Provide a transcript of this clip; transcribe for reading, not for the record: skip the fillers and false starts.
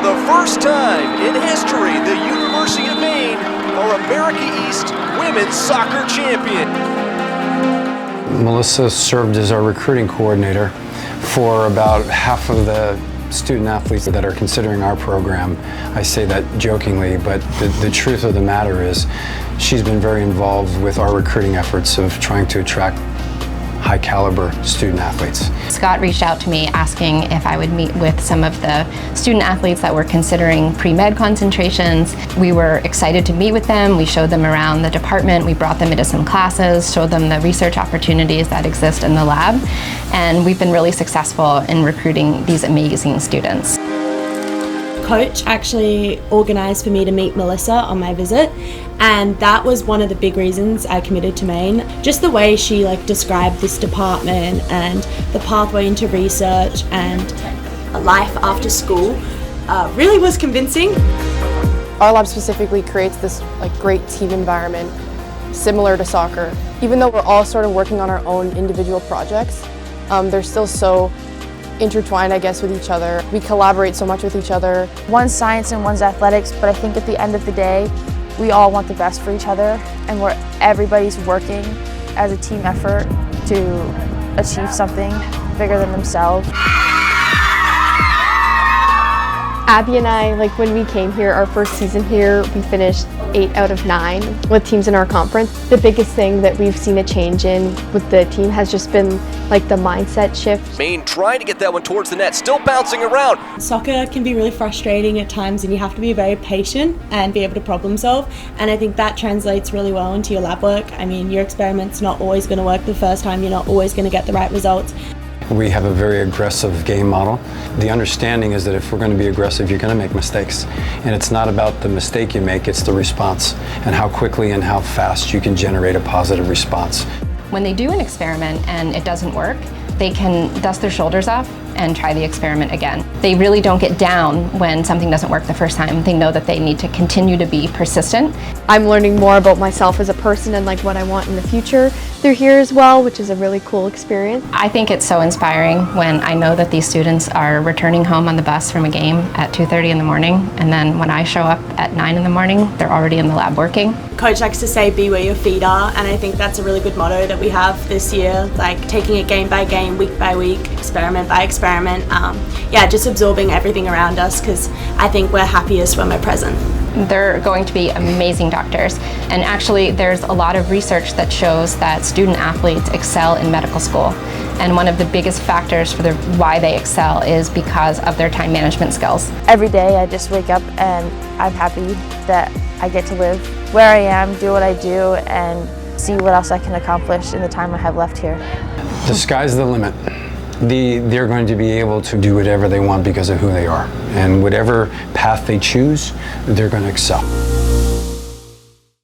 the first time in history, the University of Maine are America East women's soccer champion. Melissa served as our recruiting coordinator for about half of the student athletes that are considering our program. I say that jokingly, but the truth of the matter is she's been very involved with our recruiting efforts of trying to attract high caliber student athletes. Scott reached out to me asking if I would meet with some of the student athletes that were considering pre-med concentrations. We were excited to meet with them. We showed them around the department. We brought them into some classes, showed them the research opportunities that exist in the lab. And we've been really successful in recruiting these amazing students. Coach actually organised for me to meet Melissa on my visit, and that was one of the big reasons I committed to Maine. Just the way she described this department and the pathway into research and a life after school really was convincing. Our lab specifically creates this great team environment similar to soccer. Even though we're all sort of working on our own individual projects, they're still so intertwined, I guess, with each other. We collaborate so much with each other. One's science and one's athletics, but I think at the end of the day, we all want the best for each other, and everybody's working as a team effort to achieve something bigger than themselves. Abby and I, when we came here, our first season here, we finished 8 out of 9 with teams in our conference. The biggest thing that we've seen a change in with the team has just been the mindset shift. Maine trying to get that one towards the net, still bouncing around. Soccer can be really frustrating at times, and you have to be very patient and be able to problem solve, and I think that translates really well into your lab work. I mean, your experiment's not always going to work the first time, you're not always going to get the right results. We have a very aggressive game model. The understanding is that if we're going to be aggressive, you're going to make mistakes. And it's not about the mistake you make, it's the response and how quickly and how fast you can generate a positive response. When they do an experiment and it doesn't work, they can dust their shoulders off and try the experiment again. They really don't get down when something doesn't work the first time. They know that they need to continue to be persistent. I'm learning more about myself as a person and what I want in the future through here as well, which is a really cool experience. I think it's so inspiring when I know that these students are returning home on the bus from a game at 2:30 in the morning, and then when I show up at 9 in the morning, they're already in the lab working. Coach likes to say, be where your feet are, and I think that's a really good motto that we have this year, taking it game by game, week by week, experiment by experiment. Just absorbing everything around us, because I think we're happiest when we're present. They're going to be amazing doctors, and actually there's a lot of research that shows that student athletes excel in medical school, and one of the biggest factors for why they excel is because of their time management skills. Every day I just wake up and I'm happy that I get to live where I am, do what I do, and see what else I can accomplish in the time I have left here. The sky's the limit. They're going to be able to do whatever they want because of who they are. And whatever path they choose, they're going to excel.